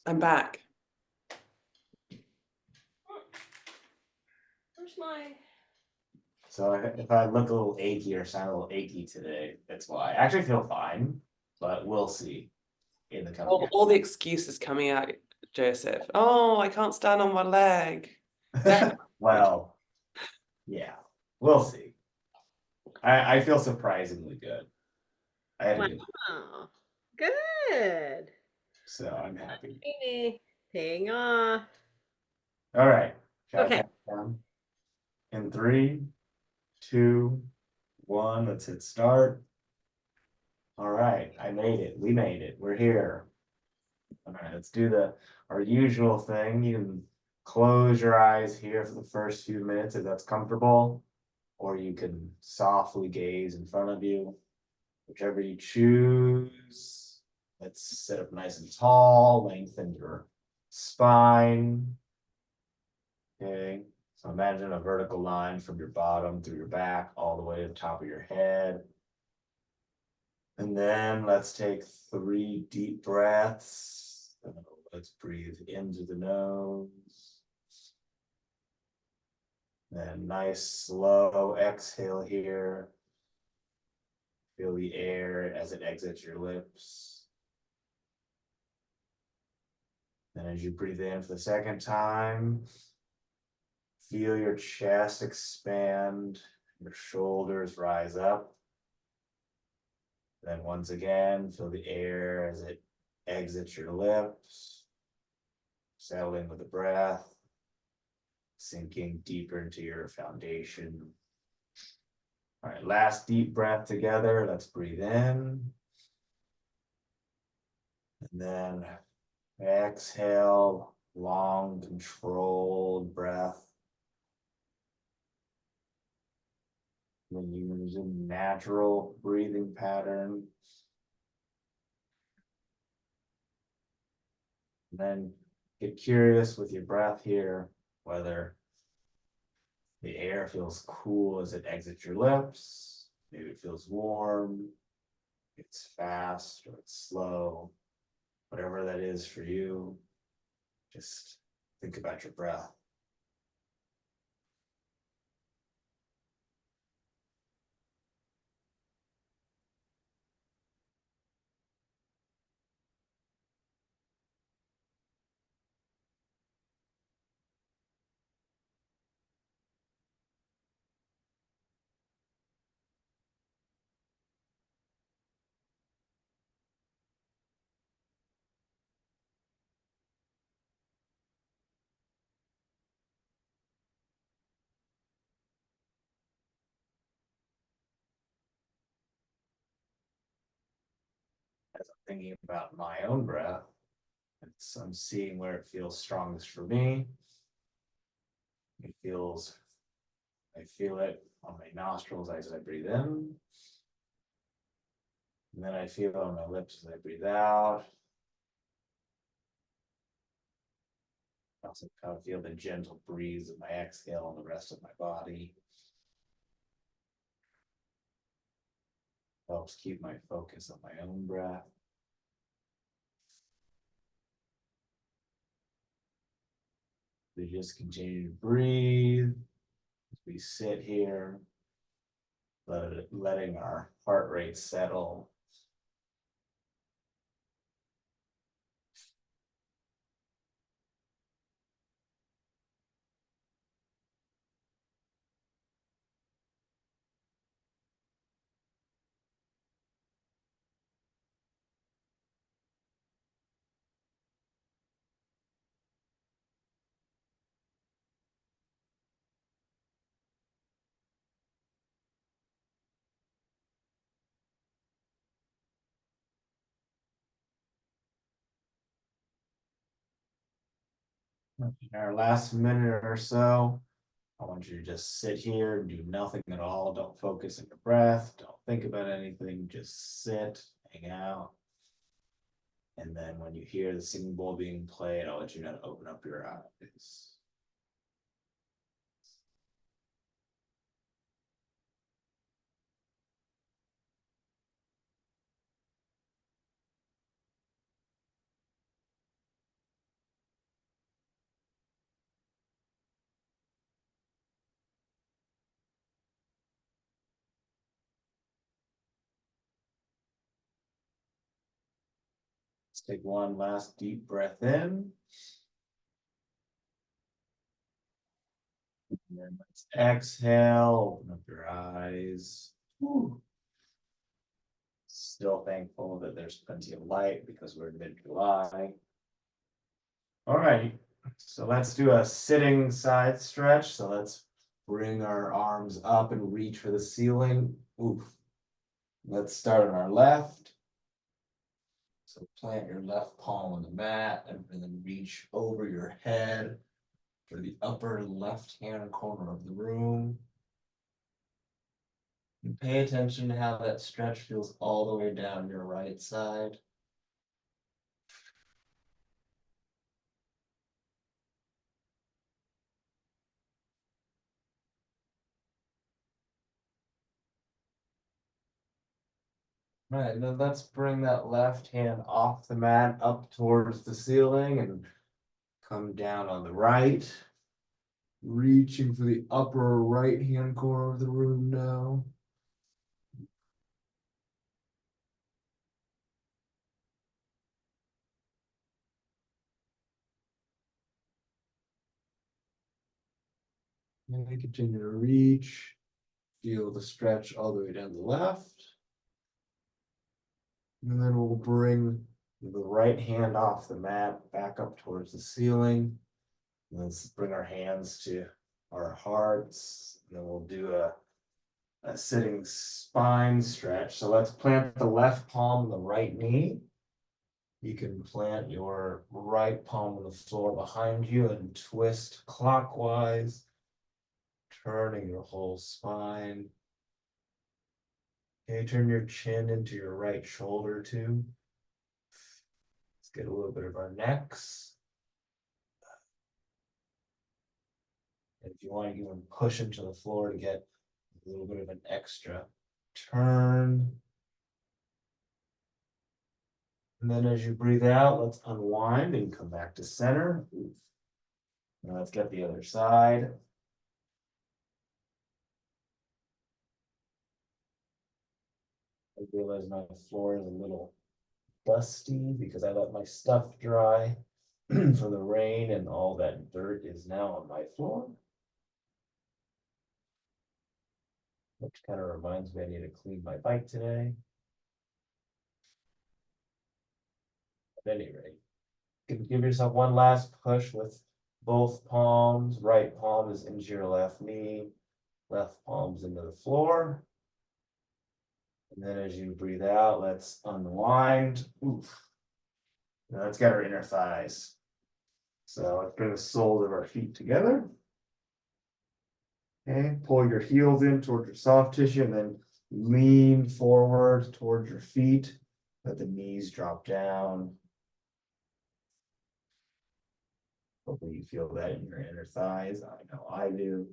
I'm back. Where's my... So if I look a little achy or sound a little achy today, that's why. I actually feel fine, but we'll see in the coming All the excuses coming out, Joseph. Oh, I can't stand on one leg. Well, yeah, we'll see. I feel surprisingly good. I had a good, Wow. Good. so I'm happy. Paying off. All right. Shall I Okay. count down? In 3, 2, 1, let's hit start. All right, I made it. We made it. We're here. All right, let's do our usual thing. You can close your eyes here for the first few minutes if that's comfortable, or you can softly gaze in front of you, whichever you choose. Let's sit up nice and tall, lengthen your spine. Okay, so imagine a vertical line from your bottom through your back all the way to the top of your head. And then let's take 3 deep breaths. Let's breathe into the nose. Then nice slow exhale here. Feel the air as it exits your lips. Then as you breathe in for the second time, feel your chest expand, your shoulders rise up. Then once again, feel the air as it exits your lips. Settle in with the breath, sinking deeper into your foundation. All right, last deep breath together. Let's breathe in. And then exhale, long, controlled breath. Then use a natural breathing pattern. And then get curious with your breath here, whether the air feels cool as it exits your lips. Maybe it feels warm, it's fast or it's slow. Whatever that is for you, just think about your breath. As I'm thinking about my own breath, I'm seeing where it feels strongest for me. It feels, I feel it on my nostrils as I breathe in. And then I feel it on my lips as I breathe out. I also kind of feel the gentle breeze of my exhale on the rest of my body. Helps keep my focus on my own breath. We just continue to breathe as we sit here, letting our heart rate settle. In our last minute or so, I want you to just sit here and do nothing at all. Don't focus on your breath. Don't think about anything. Just sit, hang out. And then when you hear the singing bowl being played, I'll let you know to open up your eyes. Let's take one last deep breath in. And then let's exhale, open up your eyes. Whew. Still thankful that there's plenty of light because we're in mid-July. All right, so let's do a sitting side stretch. So let's bring our arms up and reach for the ceiling. Oof. Let's start on our left. So plant your left palm on the mat and then reach over your head for the upper left-hand corner of the room. And pay attention to how that stretch feels all the way down your right side. Right, then let's bring that left hand off the mat up towards the ceiling and come down on the right. Reaching for the upper right hand corner of the room now. And then continue to reach. Feel the stretch all the way down the left. And then we'll bring the right hand off the mat back up towards the ceiling. Let's bring our hands to our hearts. And then we'll do a sitting spine stretch. So let's plant the left palm on the right knee. You can plant your right palm on the floor behind you and twist clockwise, turning your whole spine. Okay, turn your chin into your right shoulder too. Let's get a little bit of our necks. And if you want, you can push into the floor to get a little bit of an extra turn. And then as you breathe out, let's unwind and come back to center. Now let's get the other side. I realize my floor is a little dusty because I let my stuff dry from the rain and all that dirt is now on my floor. Which kind of reminds me I need to clean my bike today. At any rate, give yourself one last push with both palms. Right palm is into your left knee, left palm's into the floor. And then as you breathe out, let's unwind. Oof. Now let's get our inner thighs. So let's bring the soles of our feet together. Okay, pull your heels in towards your soft tissue and then lean forward towards your feet. Let the knees drop down. Hopefully you feel that in your inner thighs. I know I do.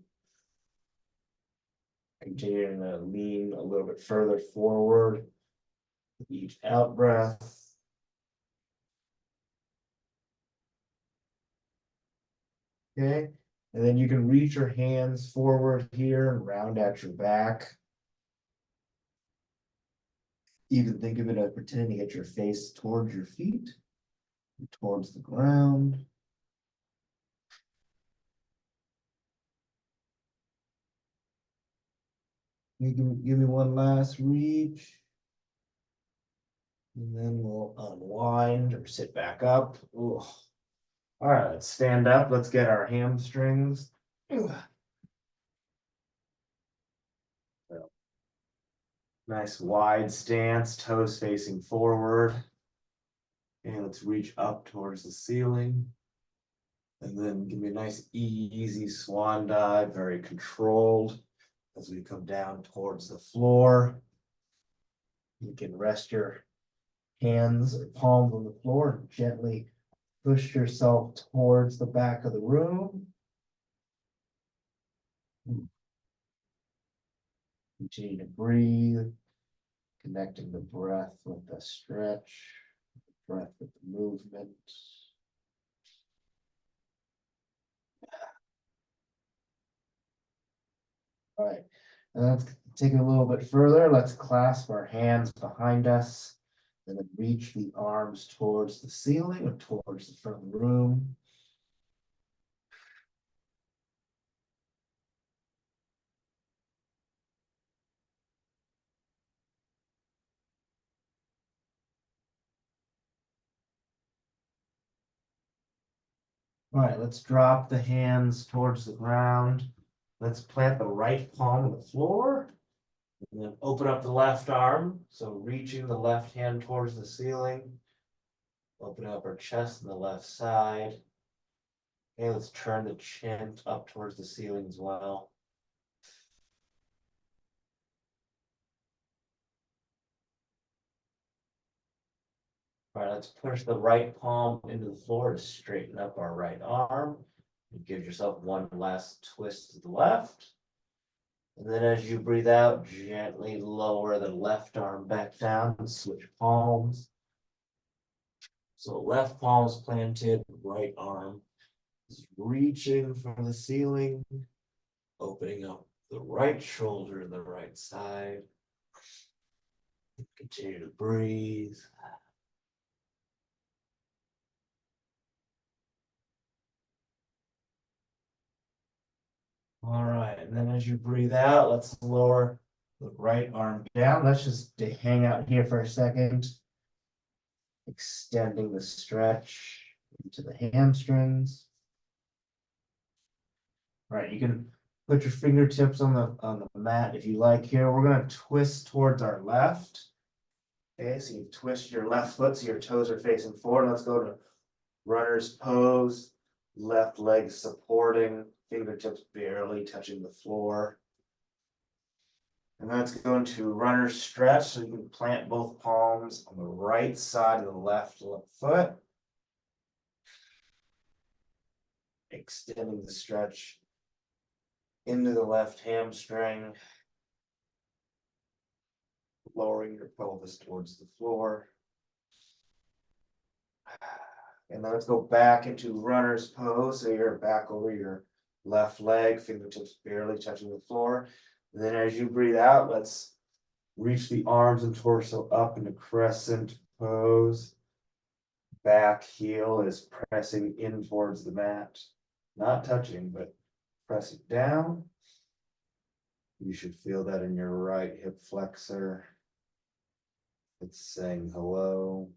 Continuing to lean a little bit further forward. Each out breath. Okay, and then you can reach your hands forward here and round out your back. Even think of it as pretending to get your face towards your feet, towards the ground. You can give me one last reach. And then we'll unwind or sit back up. Ooh. All right, let's stand up. Let's get our hamstrings. Ugh. So, nice wide stance, toes facing forward. And let's reach up towards the ceiling. And then give me a nice easy swan dive, very controlled as we come down towards the floor. You can rest your hands or palms on the floor and gently push yourself towards the back of the room. Continue to breathe, connecting the breath with the stretch, breath with the movement. All right, and let's take it a little bit further. Let's clasp our hands behind us And then reach the arms towards the ceiling or towards the front of the room. All right, let's drop the hands towards the ground. Let's plant the right palm on the floor. And then open up the left arm. So reaching the left hand towards the ceiling. Open up our chest on the left side. Okay, let's turn the chin up towards the ceiling as well. All right, let's push the right palm into the floor to straighten up our right arm. And give yourself one last twist to the left. And then as you breathe out, gently lower the left arm back down and switch palms. So left palm is planted, right arm is reaching for the ceiling, opening up the right shoulder and the right side. Continue to breathe. All right, and then as you breathe out, let's lower the right arm down. Let's just hang out here for a second. Extending the stretch into the hamstrings. All right, you can put your fingertips on the mat if you like here. We're gonna twist towards our left. Okay, so you twist your left foot so your toes are facing forward. Let's go to runner's pose. Left leg supporting, fingertips barely touching the floor. And let's go into runner's stretch. So you can plant both palms on the right side of the left foot. Extending the stretch into the left hamstring. Lowering your pelvis towards the floor. And then let's go back into runner's pose. So you're back over your left leg, fingertips barely touching the floor. And then as you breathe out, let's reach the arms and torso up into crescent pose. Back heel is pressing in towards the mat, not touching, but pressing down. You should feel that in your right hip flexor. It's saying hello.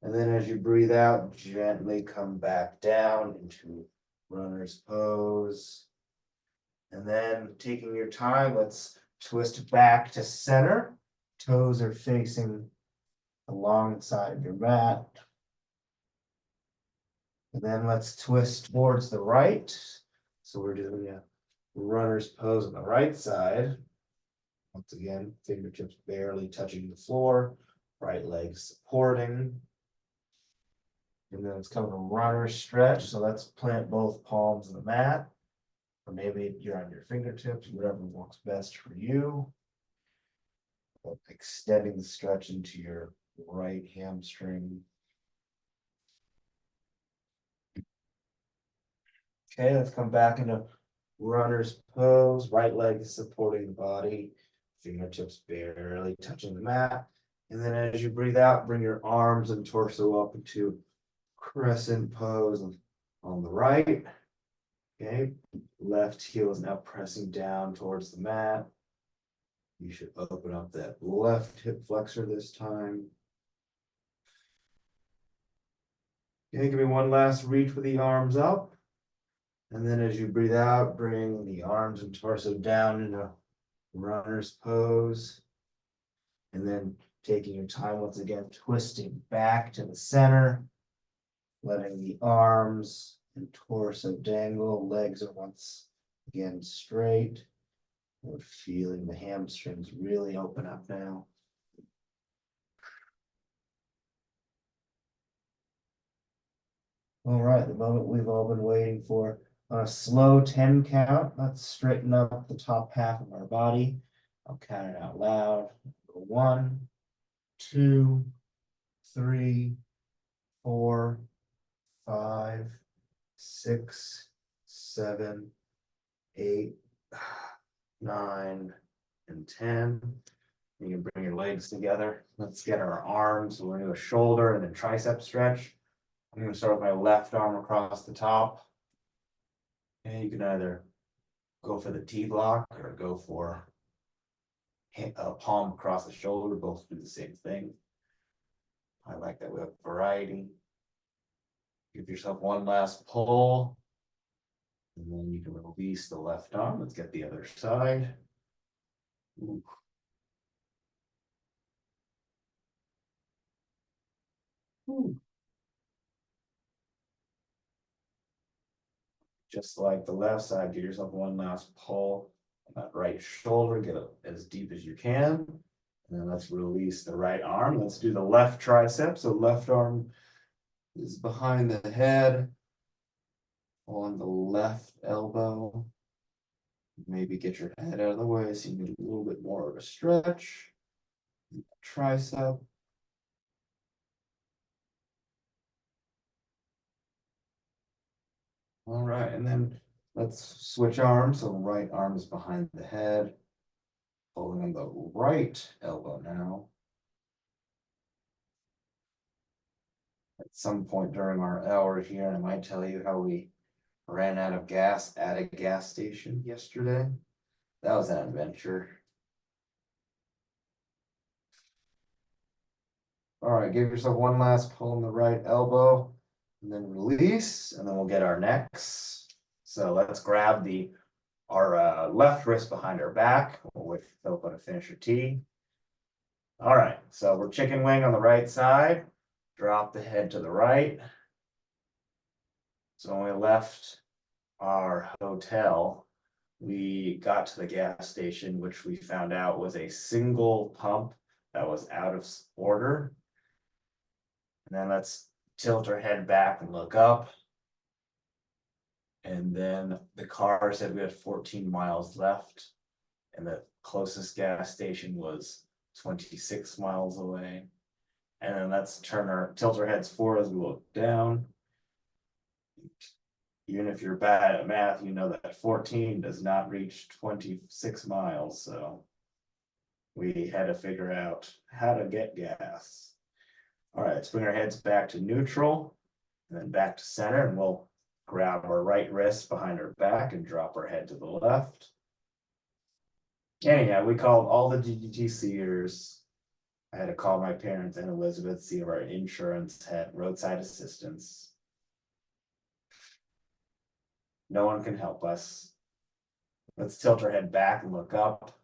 And then as you breathe out, gently come back down into runner's pose. And then taking your time, let's twist back to center. Toes are facing alongside your mat. And then let's twist towards the right. So we're doing a runner's pose on the right side. Once again, fingertips barely touching the floor, right leg supporting. And then it's kind of a runner stretch. So let's plant both palms on the mat. Or maybe you're on your fingertips, whatever works best for you. But extending the stretch into your right hamstring. Okay, let's come back into runner's pose. Right leg is supporting the body. Fingertips barely touching the mat. And then as you breathe out, bring your arms and torso up into crescent pose on the right. Okay, left heel is now pressing down towards the mat. You should open up that left hip flexor this time. Okay, give me one last reach with the arms up. And then as you breathe out, bring the arms and torso down into runner's pose. And then taking your time once again, twisting back to the center, letting the arms and torso dangle, legs are once again straight. We're feeling the hamstrings really open up now. All right, the moment we've all been waiting for. On a slow 10 count, let's straighten up the top half of our body. I'll count it out loud. 1, 2, 3, 4, 5, 6, 7, 8, 9, and 10. You can bring your legs together. Let's get our arms. We're gonna do a shoulder and then tricep stretch. I'm gonna start with my left arm across the top. And you can either go for the T block or go for a palm across the shoulder. Both do the same thing. I like that we have variety. Give yourself one last pull. And then you can release the left arm. Let's get the other side. Ooh. Ooh. Just like the left side, give yourself one last pull on that right shoulder, get it as deep as you can. And then let's release the right arm. Let's do the left tricep. So left arm is behind the head on the left elbow. Maybe get your head out of the way so you need a little bit more of a stretch. Tricep. All right, and then let's switch arms. So right arm is behind the head, holding on the right elbow now. At some point during our hour here, I might tell you how we ran out of gas at a gas station yesterday. That was an adventure. All right, give yourself one last pull on the right elbow and then release, and then we'll get our necks. So let's grab our left wrist behind our back with Philip on a finisher T. All right, so we're chicken wing on the right side. Drop the head to the right. So when we left our hotel, we got to the gas station, which we found out was a single pump that was out of order. And then let's tilt our head back and look up. And then the car said we had 14 miles left, and the closest gas station was 26 miles away. And then let's tilt our heads forward as we look down. Even if you're bad at math, you know that 14 does not reach 26 miles. So we had to figure out how to get gas. All right, let's bring our heads back to neutral and then back to center, and we'll grab our right wrist behind our back and drop our head to the left. Anyhow, we called all the DGTCers. I had to call my parents and Elizabeth, see if our insurance had roadside assistance. No one can help us. Let's tilt our head back and look up.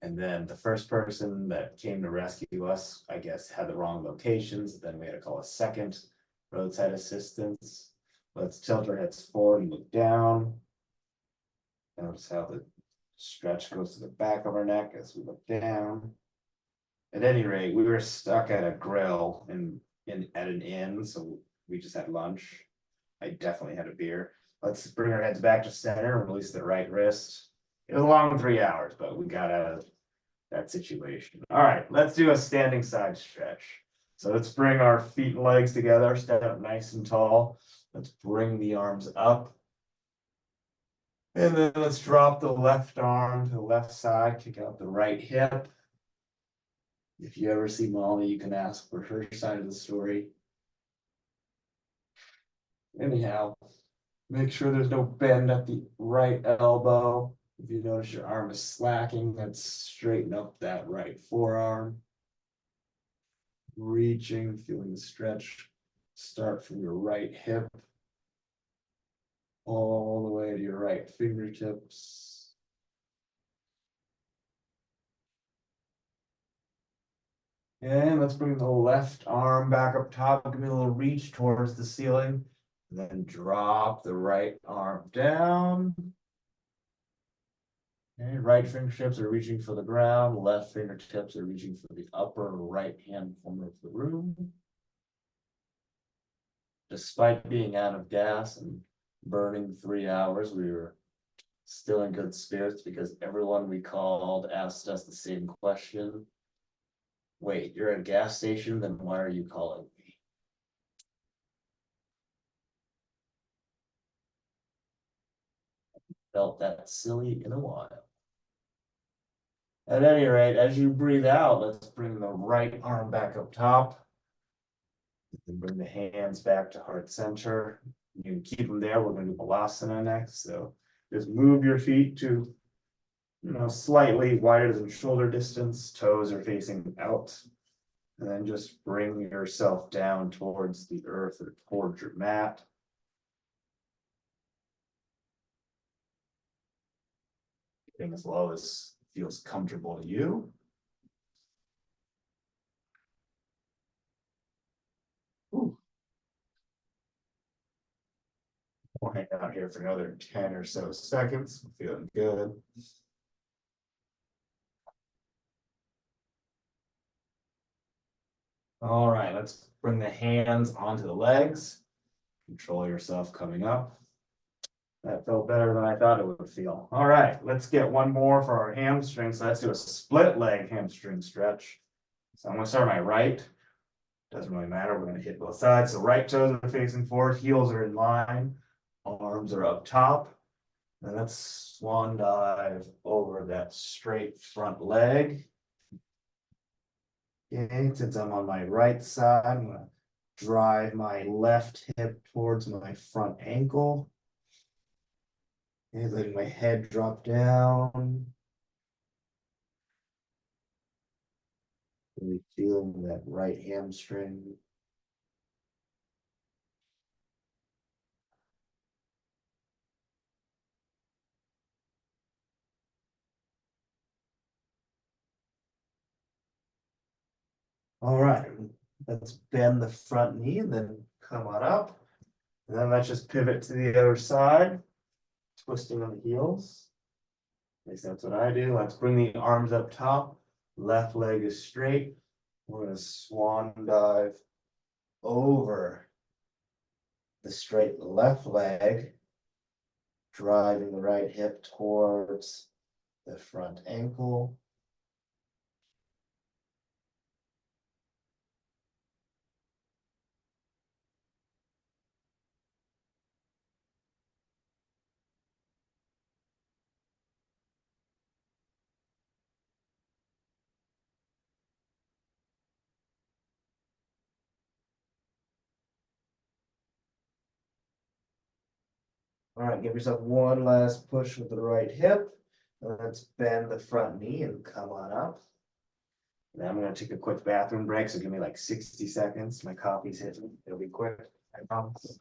And then the first person that came to rescue us, I guess, had the wrong locations. Then we had to call a second roadside assistance. Let's tilt our heads forward and look down. Notice how the stretch goes to the back of our neck as we look down. At any rate, we were stuck at a grill at an inn, so we just had lunch. I definitely had a beer. Let's bring our heads back to center and release the right wrist. It was a long 3 hours, but we got out of that situation. All right, let's do a standing side stretch. So let's bring our feet and legs together, stand up nice and tall. Let's bring the arms up. And then let's drop the left arm to the left side, kick out the right hip. If you ever see Molly, you can ask for her side of the story. Anyhow, make sure there's no bend at the right elbow. If you notice your arm is slacking, let's straighten up that right forearm. Reaching, feeling the stretch. Start from your right hip all the way to your right fingertips. And let's bring the left arm back up top. Give me a little reach towards the ceiling. And then drop the right arm down. Okay, right fingertips are reaching for the ground. Left fingertips are reaching for the upper right hand corner of the room. Despite being out of gas and burning 3 hours, we were still in good spirits because everyone we called asked us the same question. Wait, you're at a gas station, then why are you calling me? Felt that silly in a while. At any rate, as you breathe out, let's bring the right arm back up top. And bring the hands back to heart center. You can keep them there. We're going to do Balasana next. So just move your feet to, slightly wider than shoulder distance. Toes are facing out. And then just bring yourself down towards the earth or towards your mat. Getting as low as feels comfortable to you. Ooh. We'll hang out here for another 10 or so seconds. Feeling good. All right, let's bring the hands onto the legs. Control yourself coming up. That felt better than I thought it would feel. All right, let's get one more for our hamstrings. So let's do a split leg hamstring stretch. So I'm gonna start my right. Doesn't really matter, we're gonna hit both sides. So right toes are facing forward, heels are in line, arms are up top. And let's swan dive over that straight front leg. Okay, since I'm on my right side, I'm gonna drive my left hip towards my front ankle. And letting my head drop down. Really feeling that right hamstring. All right, let's bend the front knee and then come on up. And then let's just pivot to the other side, twisting on the heels. At least that's what I do. Let's bring the arms up top. Left leg is straight. We're going to swan dive over the straight left leg, driving the right hip towards the front ankle. All right, give yourself one last push with the right hip. And let's bend the front knee and come on up. And I'm going to take a quick bathroom break, so give me like 60 seconds. My coffee's hitting. It'll be quick, I promise.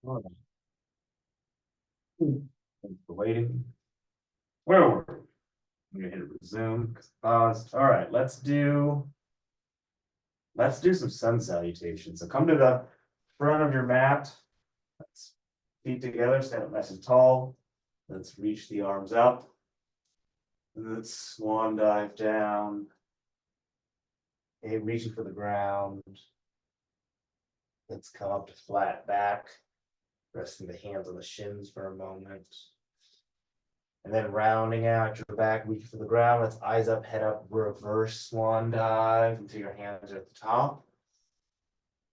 All right. Thanks for waiting. Where were we? I'm gonna hit a resume. Paused. All right, let's do some sun salutations. So come to the front of your mat. Let's feet together, stand up nice and tall. Let's reach the arms up. Let's swan dive down. Okay, reaching for the ground. Let's come up to flat back, resting the hands on the shins for a moment. And then rounding out your back, reaching for the ground. Let's eyes up, head up, reverse swan dive until your hands are at the top.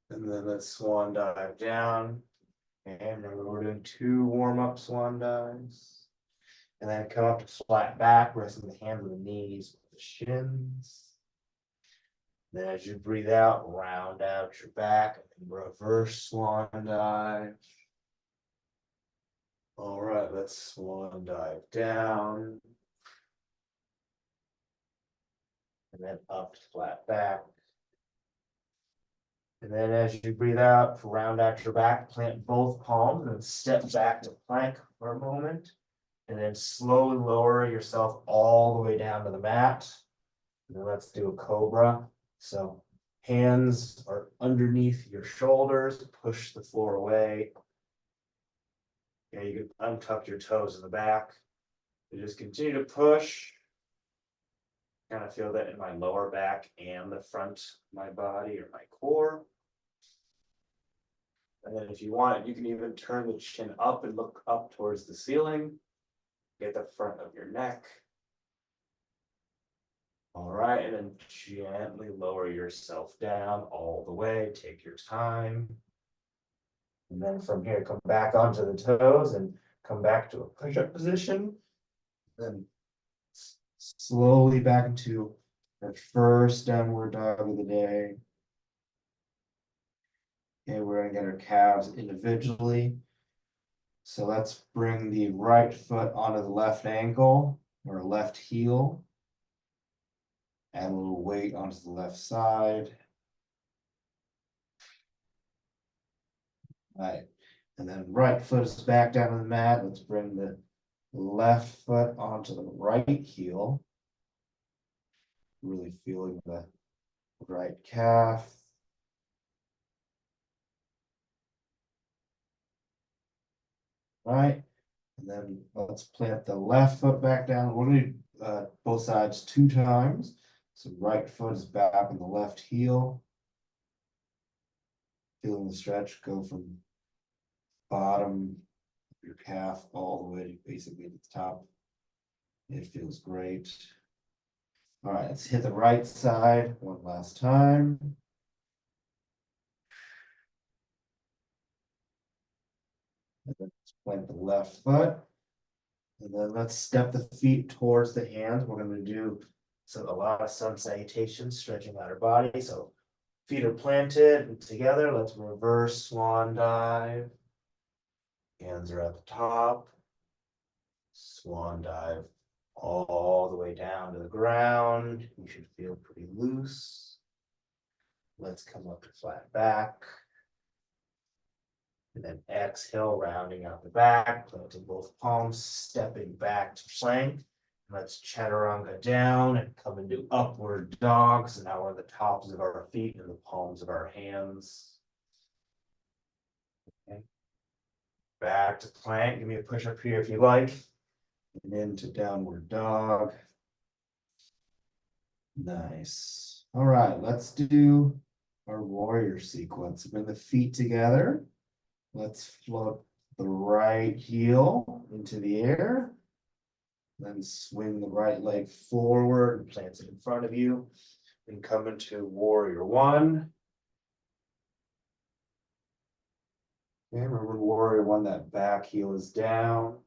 And then let's swan dive down. And remember, we're doing 2 warm-up swan dives. And then come up to flat back, resting the hands on the knees with the shins. Then as you breathe out, round out your back and reverse swan dive. All right, let's swan dive down. and then up to flat back. And then as you breathe out, round out your back, plant both palms and step back to plank for a moment. And then slowly lower yourself all the way down to the mat. And then let's do a cobra. So hands are underneath your shoulders, push the floor away. Yeah, you can untuck your toes in the back. You just continue to push. Kind of feel that in my lower back and the front of my body or my core. And then if you want, you can even turn the chin up and look up towards the ceiling. Get the front of your neck. All right, and then gently lower yourself down all the way. Take your time. And then from here, come back onto the toes and come back to a push-up position. Then slowly back into our first downward dog of the day. Okay, we're gonna get our calves individually. So let's bring the right foot onto the left ankle or left heel. Add a little weight onto the left side. All right, and then right foot is back down on the mat. Let's bring the left foot onto the right heel. Really feeling the right calf. Right, and then let's plant the left foot back down. We're gonna do both sides 2 times. So right foot is back on the left heel. Feeling the stretch go from bottom of your calf all the way to basically to the top. It feels great. All right, let's hit the right side one last time. And then let's plant the left foot. And then let's step the feet towards the hands. We're going to do a lot of sun salutations, stretching out our body. So feet are planted and together. Let's reverse swan dive. Hands are at the top. Swan dive all the way down to the ground. You should feel pretty loose. Let's come up to flat back. And then exhale, rounding out the back, planting both palms, stepping back to plank. Let's chaturanga down and come into upward dog. So now we're on the tops of our feet and the palms of our hands. Okay. Back to plank. Give me a push up here if you like. And into downward dog. Nice. All right, let's do our warrior sequence. Bring the feet together. Let's float the right heel into the air. Then swing the right leg forward and plant it in front of you. And come into warrior 1. Okay, remember warrior 1, that back heel is down.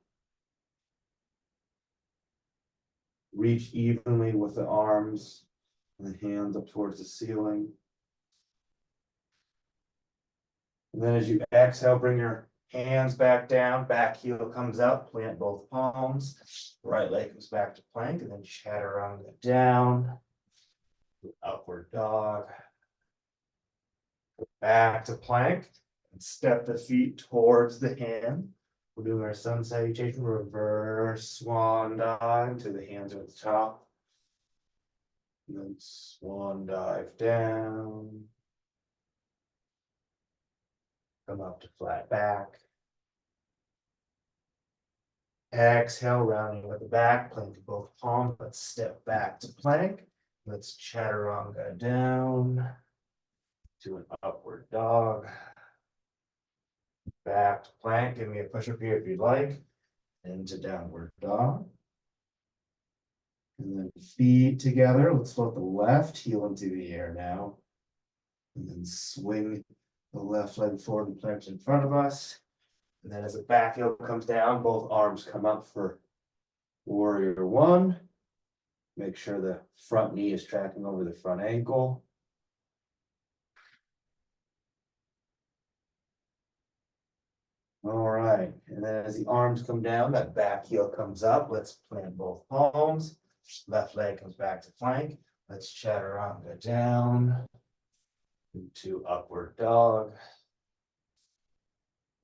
Reach evenly with the arms and the hands up towards the ceiling. And then as you exhale, bring your hands back down, back heel comes up, plant both palms. Right leg comes back to plank, and then chaturanga down. Upward dog. Back to plank, and step the feet towards the hand. We're doing our sun salutation, reverse swan dive to the hands at the top. And then swan dive down. Come up to flat back. Exhale, rounding with the back, planting both palms. Let's step back to plank. Let's chaturanga down to an upward dog. Back to plank. Give me a push up here if you'd like. Into downward dog. And then feet together. Let's float the left heel into the air now. And then swing the left leg forward and plant in front of us. And then as the back heel comes down, both arms come up for warrior 1. Make sure the front knee is tracking over the front ankle. All right, and then as the arms come down, that back heel comes up. Let's plant both palms. Left leg comes back to plank. Let's chaturanga down into upward dog.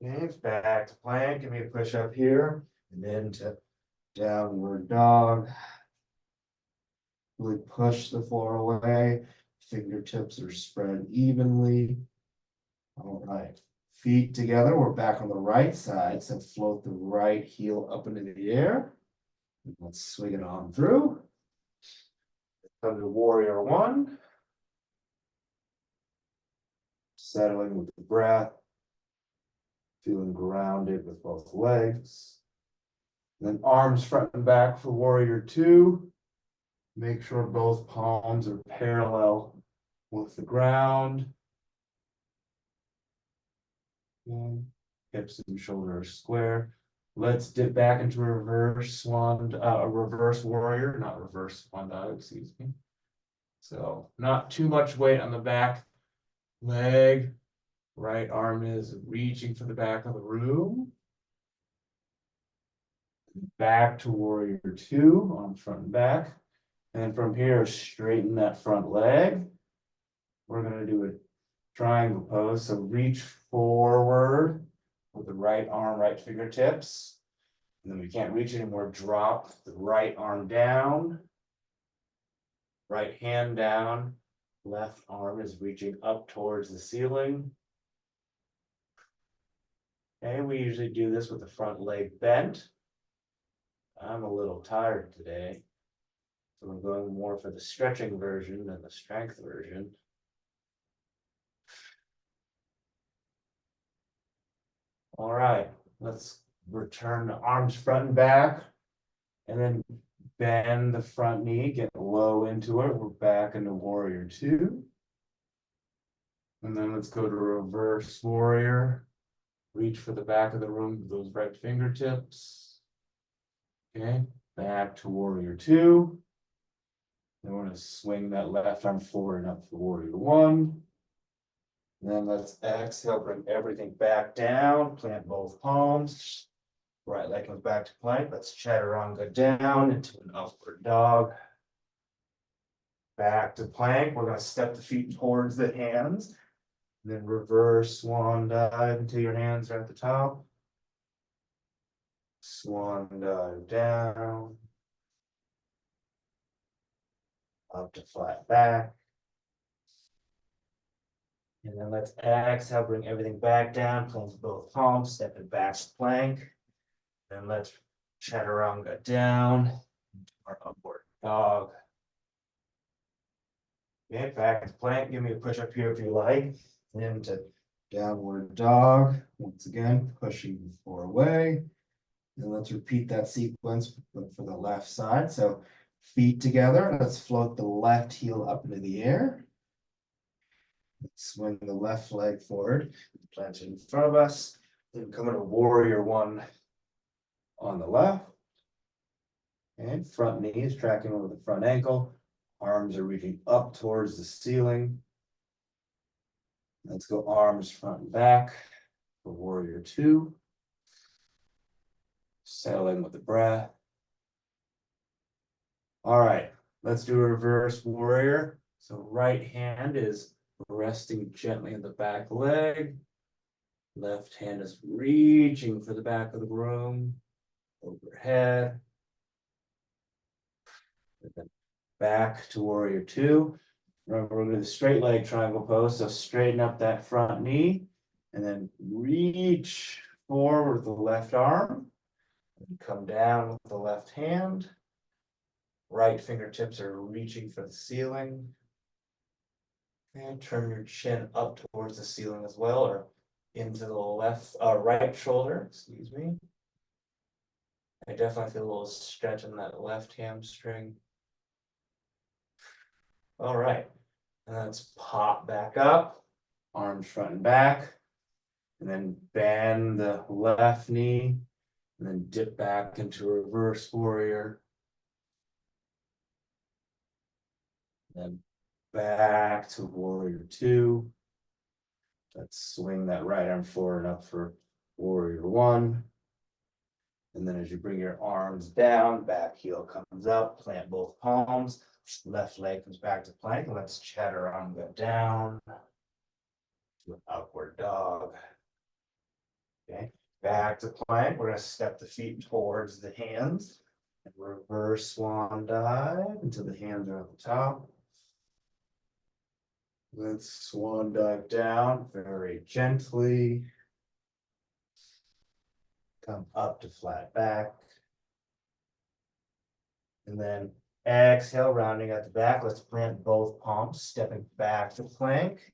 Okay, back to plank. Give me a push up here and then to downward dog. Really push the floor away. Fingertips are spread evenly. All right, feet together. We're back on the right side, so float the right heel up into the air. Let's swing it on through. Come to warrior one. Settling with the breath. Feeling grounded with both legs. Then arms front and back for warrior two. Make sure both palms are parallel with the ground. And hips and shoulders square. Let's dip back into reverse swan, a reverse warrior, not reverse swan dive, excuse me. So not too much weight on the back leg. Right arm is reaching for the back of the room. Back to warrior two, arms front and back. And from here, straighten that front leg. We're gonna do a triangle pose. So reach forward with the right arm, right fingertips. And then we can't reach anymore. Drop the right arm down. Right hand down. Left arm is reaching up towards the ceiling. Okay, we usually do this with the front leg bent. I'm a little tired today, so I'm going more for the stretching version than the strength version. All right, let's return the arms front and back, and then bend the front knee, get low into it. We're back into warrior two. And then let's go to reverse warrior. Reach for the back of the room with those right fingertips. Okay, back to warrior two. Then we're going to swing that left arm forward and up for warrior one. And then let's exhale, bring everything back down, plant both palms. Right leg comes back to plank. Let's chaturanga down into an upward dog. Back to plank. We're going to step the feet towards the hands. Then reverse swan dive until your hands are at the top. Swan dive down. Up to flat back. And then let's exhale, bring everything back down, plant both palms, step it back to plank. Then let's chaturanga down into our upward dog. Okay, back to plank. Give me a push up here if you like. Into downward dog. Once again, pushing the floor away. And let's repeat that sequence but for the left side. So feet together. Let's float the left heel up into the air. Swing the left leg forward, plant it in front of us. Then come into warrior one on the left. And front knee is tracking over the front ankle. Arms are reaching up towards the ceiling. Let's go arms front and back for warrior two. Settle in with the breath. All right, let's do a reverse warrior. So right hand is resting gently on the back leg. Left hand is reaching for the back of the room, overhead. And then back to warrior two. Remember, we're going to do the straight leg triangle pose. So straighten up that front knee and then reach forward with the left arm. And come down with the left hand. Right fingertips are reaching for the ceiling. And turn your chin up towards the ceiling as well, or into the right shoulder, excuse me. I definitely feel a little stretch in that left hamstring. All right, and let's pop back up, arms front and back, and then bend the left knee, and then dip back into reverse warrior. Then back to warrior two. Let's swing that right arm forward and up for warrior one. And then as you bring your arms down, back heel comes up, plant both palms, left leg comes back to plank. Let's chaturanga go down to an upward dog. Okay, back to plank. We're gonna step the feet towards the hands and reverse swan dive until the hands are at the top. Let's swan dive down very gently. Come up to flat back. And then exhale, rounding at the back. Let's plant both palms, stepping back to plank.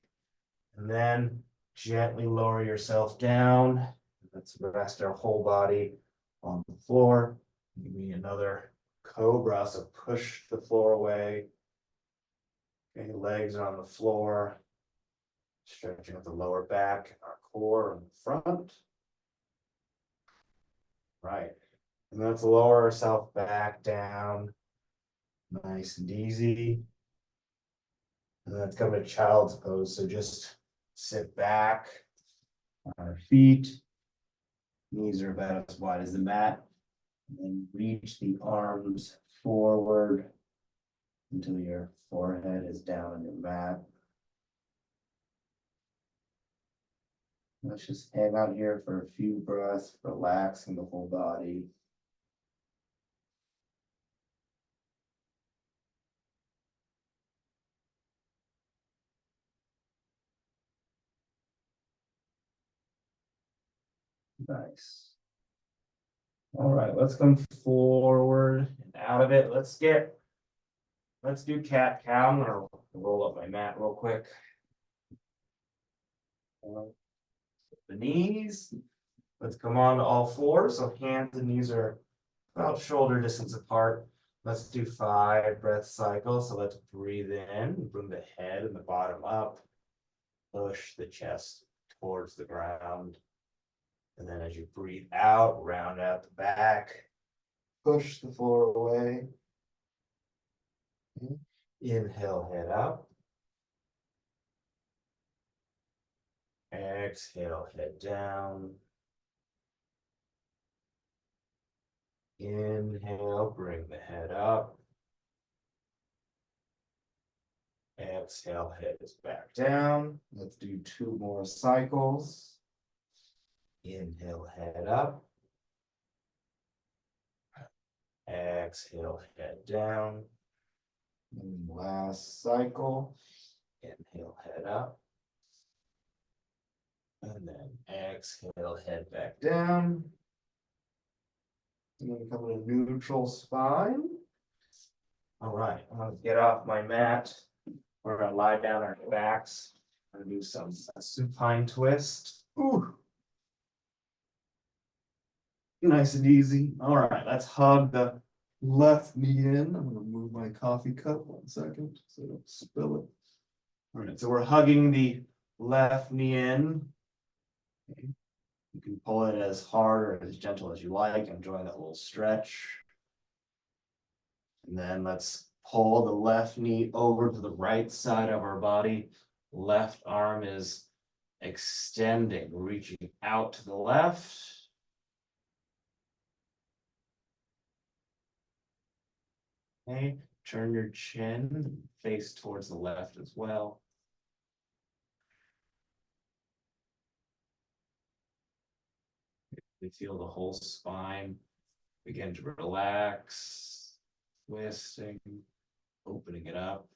And then gently lower yourself down. Let's rest our whole body on the floor. Give me another cobra, so push the floor away. Okay, legs are on the floor. Stretching at the lower back, our core in front. Right. And let's lower ourselves back down. Nice and easy. And then let's come to child's pose. So just sit back on our feet. Knees are about as wide as the mat. And then reach the arms forward until your forehead is down on your mat. Let's just hang out here for a few breaths, relaxing the whole body. Nice. All right, let's come forward and out of it. Let's do cat cow. I'm gonna roll up my mat real quick. The knees. Let's come on to all fours. So hands and knees are about shoulder distance apart. Let's do 5 breath cycles. So let's breathe in, bring the head and the bottom up, push the chest towards the ground. And then as you breathe out, round out the back, push the floor away. Inhale, head up. Exhale, head down. Inhale, bring the head up. Exhale, head is back down. Let's do 2 more cycles. Inhale, head up. Exhale, head down. And last cycle. Inhale, head up. And then exhale, head back down. I'm going to come in a neutral spine. All right, I'm going to get off my mat. We're going to lie down on our backs. I'm going to do some supine twist. Ooh. Nice and easy. All right, let's hug the left knee in. I'm going to move my coffee cup 1 second so I don't spill it. All right, so we're hugging the left knee in. Okay. You can pull it as hard or as gentle as you like. Enjoy that little stretch. And then let's pull the left knee over to the right side of our body. Left arm is extending, reaching out to the left. Okay, turn your chin, face towards the left as well. We feel the whole spine begin to relax, twisting, opening it up,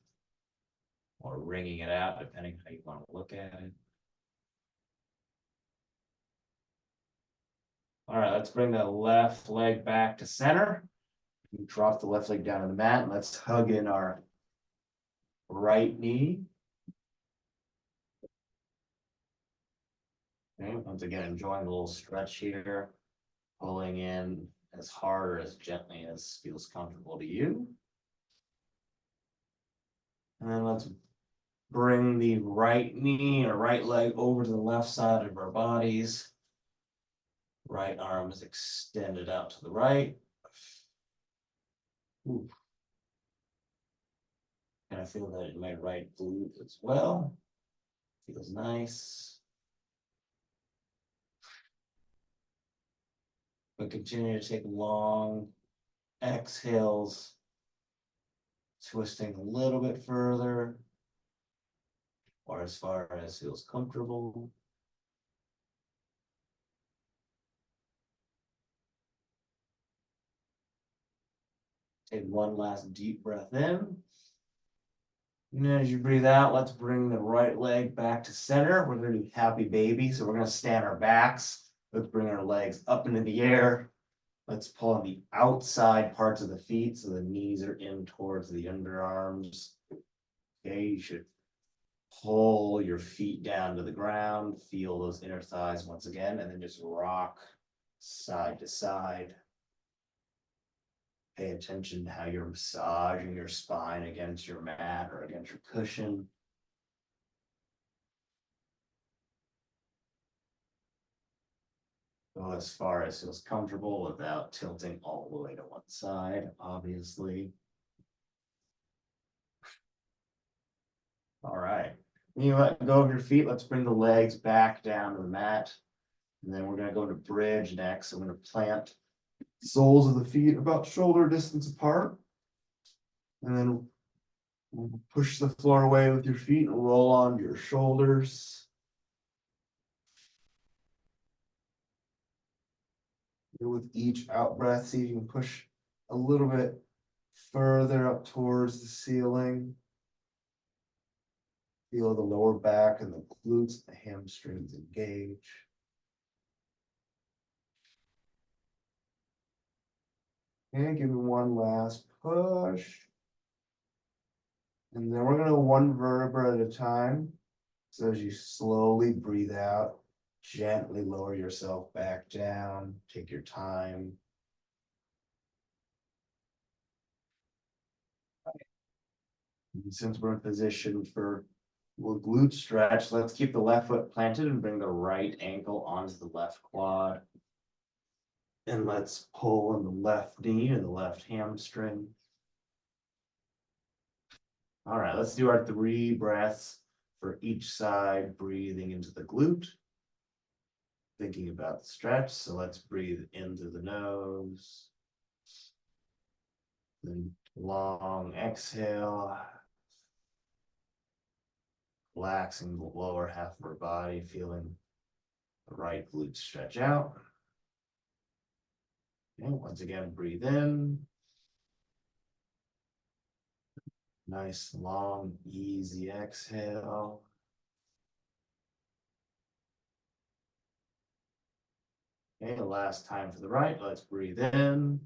or wringing it out, depending how you want to look at it. All right, let's bring the left leg back to center. Drop the left leg down on the mat. Let's hug in our right knee. Okay, once again, enjoying a little stretch here, pulling in as hard or as gently as feels comfortable to you. And then let's bring the right knee or right leg over to the left side of our bodies. Right arm is extended out to the right. Ooh. And I feel that in my right glute as well. Feels nice. But continue to take long exhales, twisting a little bit further or as far as feels comfortable. Take one last deep breath in. And as you breathe out, let's bring the right leg back to center. We're going to do happy baby. So we're going to stand our backs. Let's bring our legs up into the air. Let's pull on the outside parts of the feet so the knees are in towards the underarms. Okay, you should pull your feet down to the ground. Feel those inner thighs once again, and then just rock side to side. Pay attention to how you're massaging your spine against your mat or against your cushion. Go as far as feels comfortable without tilting all the way to one side, obviously. All right. When you let go of your feet, let's bring the legs back down to the mat. And then we're going to go to bridge next. So I'm going to plant soles of the feet about shoulder distance apart. And then push the floor away with your feet and roll onto your shoulders. With each out breath, see if you can push a little bit further up towards the ceiling. Feel the lower back and the glutes, the hamstrings engage. And give me one last push. And then we're going to one vertebra at a time. So as you slowly breathe out, gently lower yourself back down. Take your time. And since we're in position for a glute stretch, let's keep the left foot planted and bring the right ankle onto the left quad. And let's pull on the left knee and the left hamstring. All right, let's do our 3 breaths for each side, breathing into the glute. Thinking about the stretch, so let's breathe in through the nose. Then long exhale. Relaxing the lower half of our body, feeling the right glute stretch out. And once again, breathe in. Nice, long, easy exhale. Okay, last time for the right. Let's breathe in.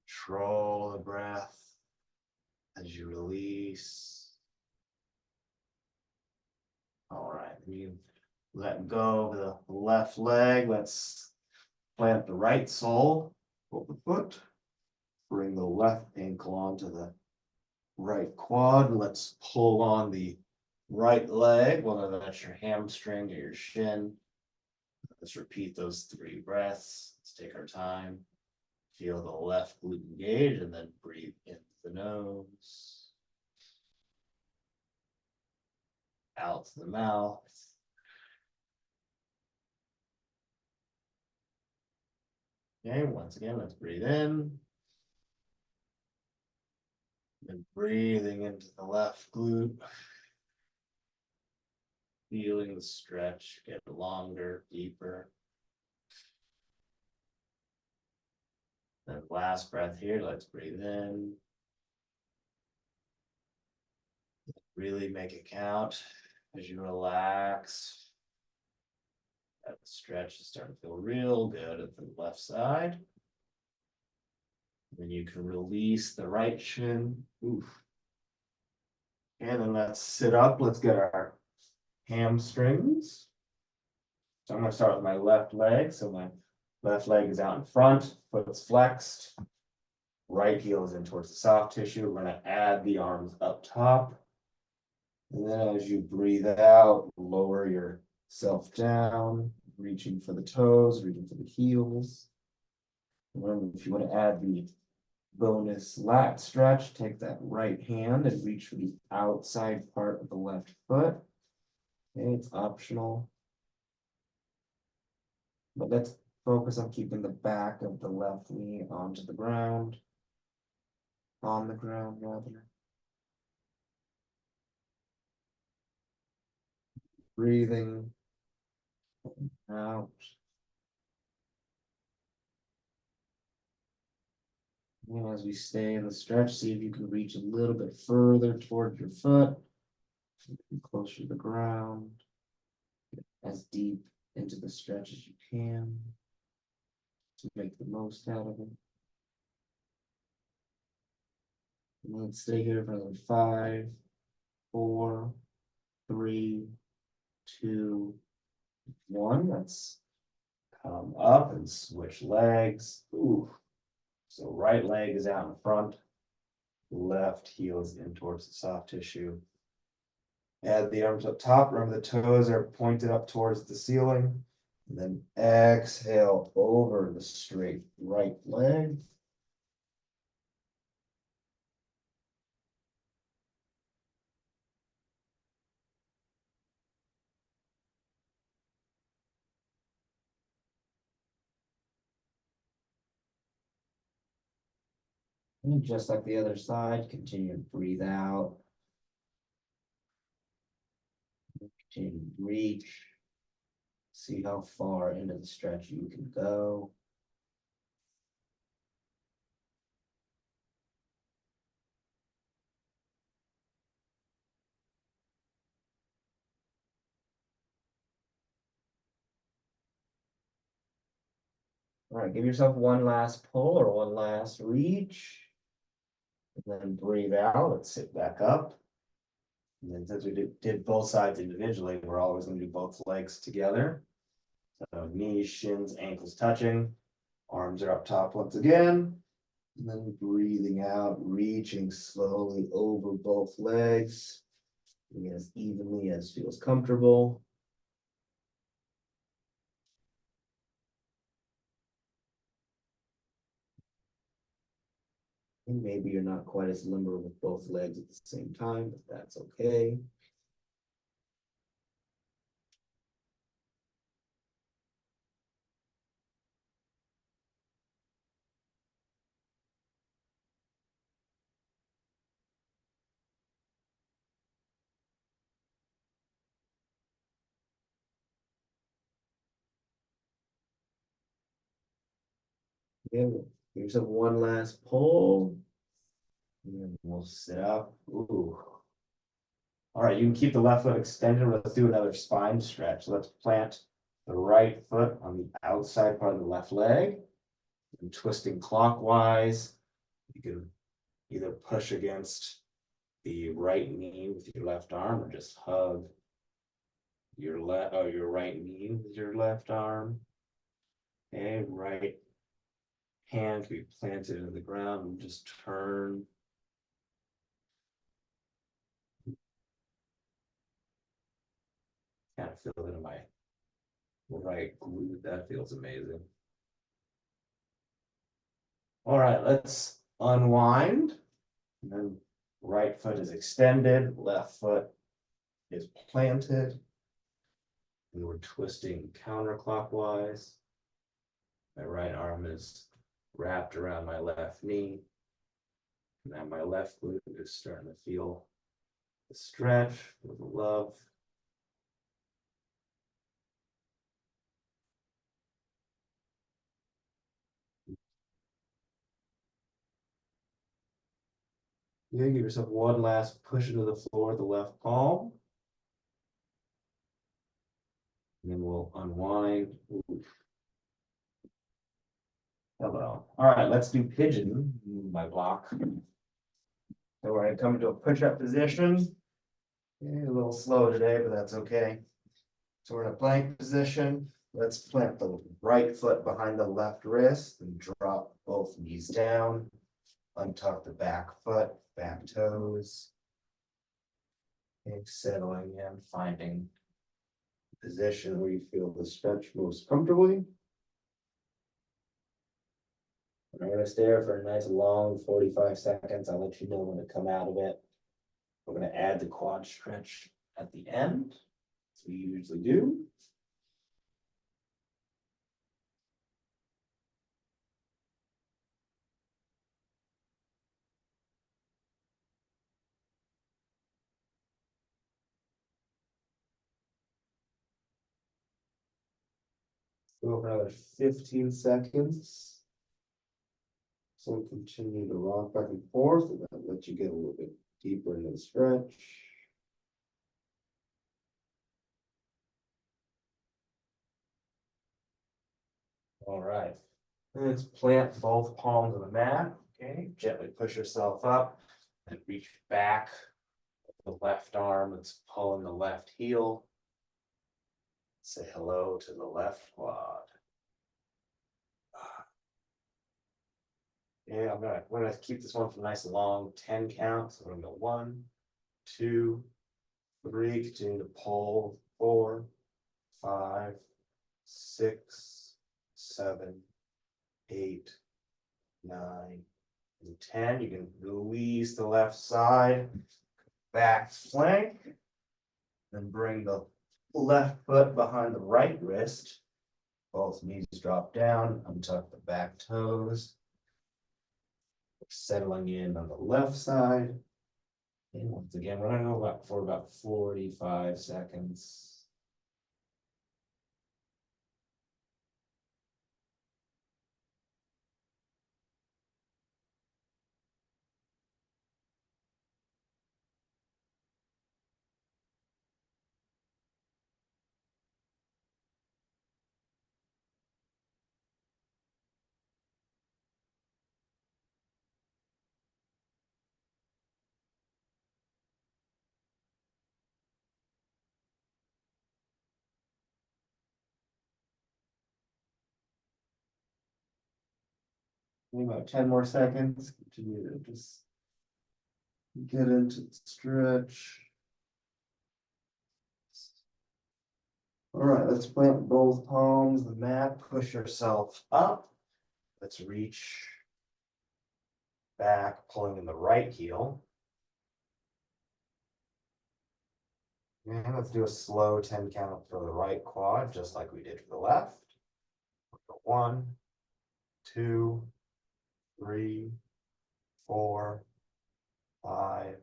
Control the breath as you release. All right, you let go of the left leg. Let's plant the right sole of the foot. Bring the left ankle onto the right quad. Let's pull on the right leg, whether that's your hamstring or your shin. Let's repeat those 3 breaths. Let's take our time. Feel the left glute engage and then breathe into the nose. Out to the mouth. Okay, once again, let's breathe in. And breathing into the left glute. Feeling the stretch get longer, deeper. Then last breath here, let's breathe in. Really make it count as you relax. That stretch is starting to feel real good at the left side. Then you can release the right shin. Oof. And then let's sit up. Let's get our hamstrings. So I'm going to start with my left leg. So my left leg is out in front, foot's flexed. Right heel is in towards the soft tissue. We're going to add the arms up top. And then as you breathe out, lower yourself down, reaching for the toes, reaching for the heels. Remember, if you want to add the bonus lat stretch, take that right hand and reach for the outside part of the left foot. Okay, it's optional. But let's focus on keeping the back of the left knee onto the ground. On the ground, rather. Breathing out. And as we stay in the stretch, see if you can reach a little bit further toward your foot. Closer to the ground. As deep into the stretch as you can to make the most out of it. And let's stay here for another 5, 4, 3, 2, 1. Let's come up and switch legs. Ooh. So right leg is out in front, left heel is in towards the soft tissue. Add the arms up top. Remember the toes are pointed up towards the ceiling. And then exhale over the straight right leg. And just like the other side, continue to breathe out. Continue to reach. See how far into the stretch you can go. All right, give yourself one last pull or one last reach. And then breathe out. Let's sit back up. And then since we did both sides individually, we're always going to do both legs together. So knees, shins, ankles touching. Arms are up top once again. And then breathing out, reaching slowly over both legs. As evenly as feels comfortable. And maybe you're not quite as limber with both legs at the same time, but that's okay. Okay, give yourself one last pull. And then we'll sit up. Ooh. All right, you can keep the left foot extended. Let's do another spine stretch. Let's plant the right foot on the outside part of the left leg. And twisting clockwise. You can either push against the right knee with your left arm or just hug your right knee with your left arm. Okay, right hand can be planted in the ground and just turn. Kind of feel it in my right glute. That feels amazing. All right, let's unwind. And then right foot is extended, left foot is planted. And we're twisting counterclockwise. My right arm is wrapped around my left knee. And then my left glute is starting to feel the stretch with the love. Yeah, give yourself one last push into the floor with the left palm. And then we'll unwind. Ooh. Hello. All right, let's do pigeon. Move my block. So we're going to come into a push-up position. Okay, a little slow today, but that's okay. So we're in a plank position. Let's plant the right foot behind the left wrist and drop both knees down. Untuck the back foot, back toes. Okay, settling in, finding a position where you feel the stretch most comfortably. And I'm going to stay there for a nice long 45 seconds. I'll let you know when to come out of it. We're going to add the quad stretch at the end, as we usually do. Go for another 15 seconds. So continue to rock back and forth, and then let you get a little bit deeper into the stretch. All right. Let's plant both palms on the mat. Okay, gently push yourself up and reach back with the left arm. Let's pull in the left heel. Say hello to the left quad. Yeah, we're gonna keep this one for a nice long 10 count. So we're gonna go 1, 2, 3. Continue to pull 4, 5, 6, 7, 8, 9, and 10. You can release the left side, back flank, then bring the left foot behind the right wrist. Both knees drop down, untuck the back toes. Settling in on the left side. And once again, we're gonna go back for about 45 seconds. About 10 more seconds. Continue to just get into the stretch. All right, let's plant both palms, the mat, push yourself up. Let's reach back, pulling in the right heel. And let's do a slow 10 count for the right quad, just like we did for the left. 1, 2, 3, 4, 5,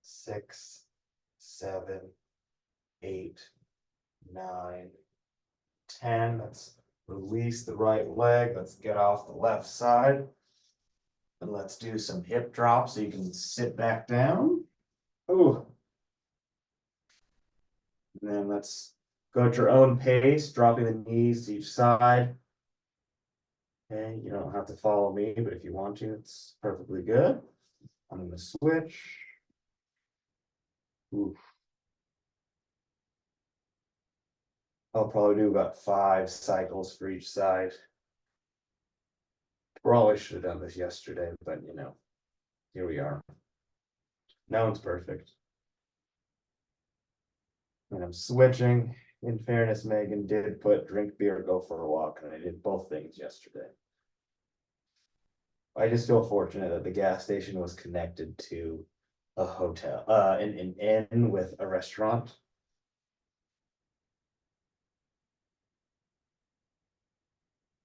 6, 7, 8, 9, 10. Let's release the right leg. Let's get off the left side. And let's do some hip drops so you can sit back down. Ooh. And then let's go at your own pace, dropping the knees to each side. Okay, you don't have to follow me, but if you want to, it's perfectly good. I'm going to switch. Oof. I'll probably do about 5 cycles for each side. Probably should have done this yesterday, but here we are. No one's perfect. And I'm switching. In fairness, Megan did put drink beer, go for a walk, and I did both things yesterday. I just feel fortunate that the gas station was connected to a hotel, an inn with a restaurant.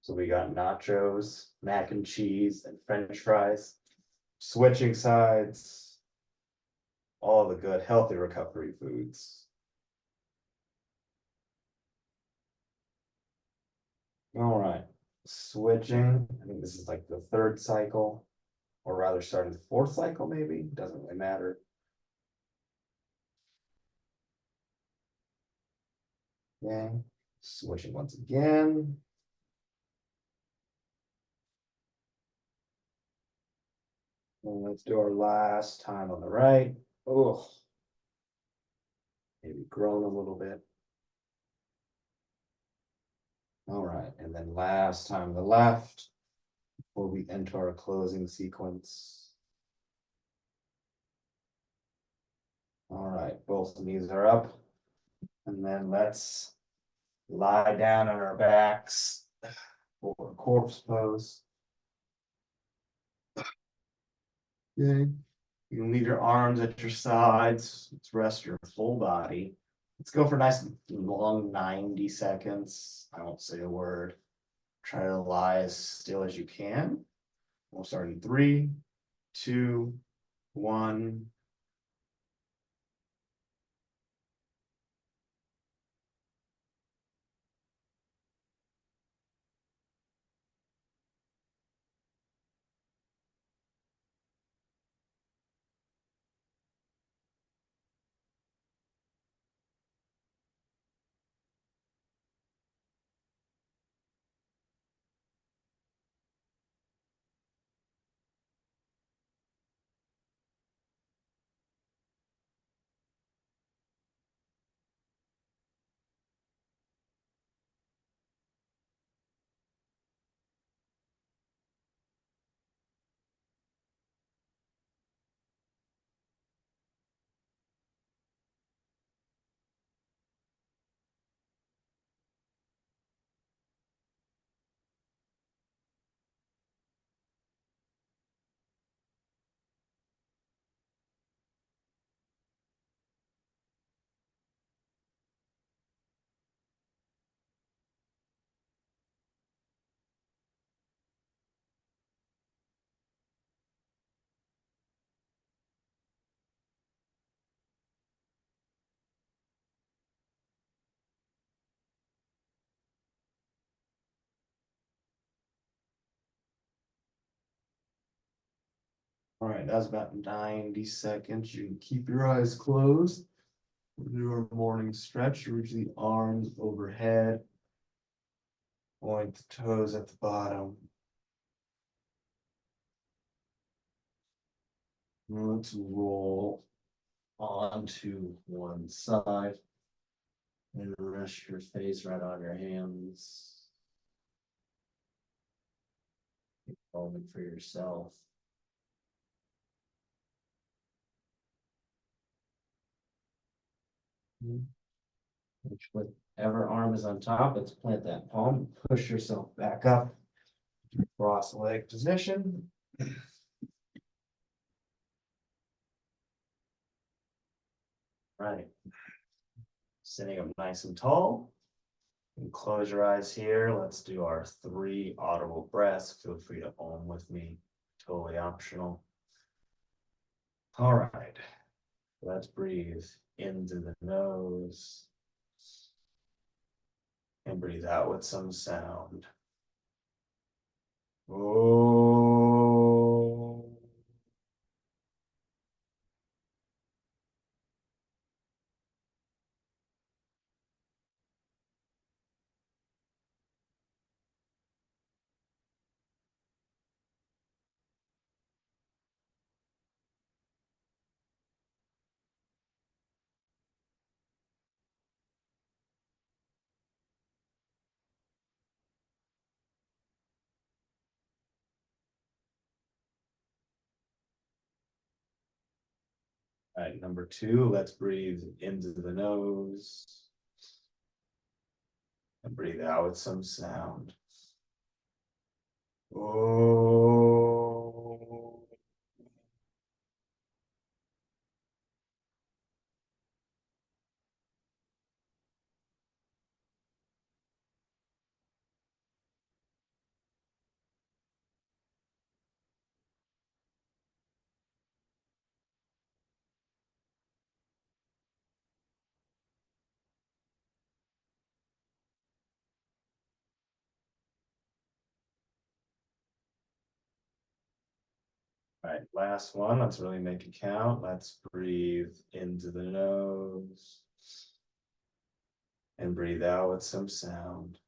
So we got nachos, mac and cheese, and French fries. Switching sides, all the good, healthy recovery foods. All right, switching. I think this is like the 3rd cycle, or rather starting the 4th cycle, maybe. Doesn't really matter. Okay, switching once again. And let's do our last time on the right. Oh, maybe groan a little bit. All right, and then last time on the left before we enter our closing sequence. All right, both knees are up. And then let's lie down on our backs for corpse pose. Okay. You can leave your arms at your sides. Let's rest your full body. Let's go for a nice long 90 seconds. I won't say a word. Try to lie as still as you can. We'll start in 3, 2, 1. All right, that's about 90 seconds. You can keep your eyes closed. We'll do our morning stretch. Reach the arms overhead. Point the toes at the bottom. Let's roll onto one side. And rest your face right on your hands. Keep folding for yourself. Whichever arm is on top, let's plant that palm, push yourself back up. Cross leg position. Right. Sitting up nice and tall. And close your eyes here. Let's do our 3 audible breaths. Feel free to om with me. Totally optional. All right. Let's breathe into the nose. And breathe out with some sound. Oh. All right, number 2, let's breathe into the nose. And breathe out with some sound. Oh. All right, last one. Let's really make it count. Let's breathe into the nose. And breathe out with some sound.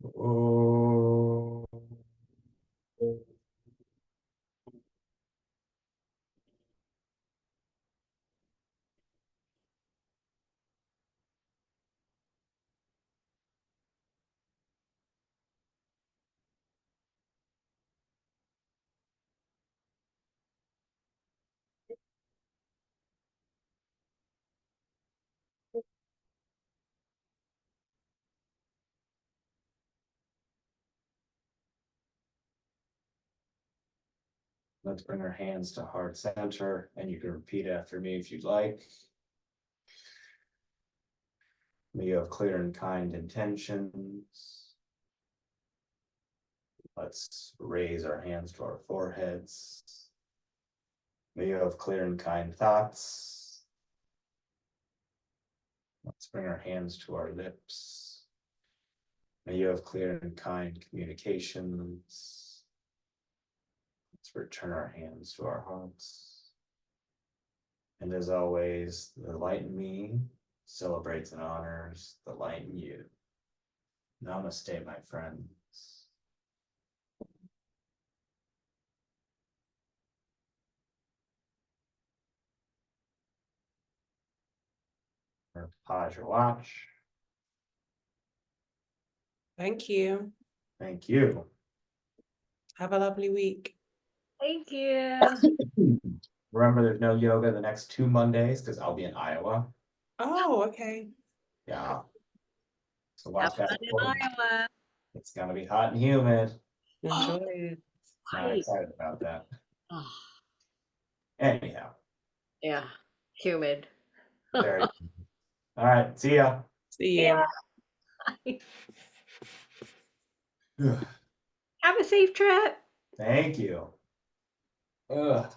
Oh. Let's bring our hands to heart center, and you can repeat after me if you'd like. May you have clear and kind intentions. Let's raise our hands to our foreheads. May you have clear and kind thoughts. Let's bring our hands to our lips. May you have clear and kind communications. Let's return our hands to our hearts. And as always, the light in me celebrates and honors the light in you. Namaste, my friends. Pause your watch. Thank you. Thank you. Have a lovely week. Thank you. Remember, there's no yoga the next 2 Mondays because I'll be in Iowa. Oh, okay. Yeah. So Have watch that. fun in Iowa. It's gonna be hot and humid. Enjoy. Not Right. excited about that. Oh, Anyhow, yeah. Humid. very. All right. See ya. See you. Have a safe trip. Thank you. Ugh.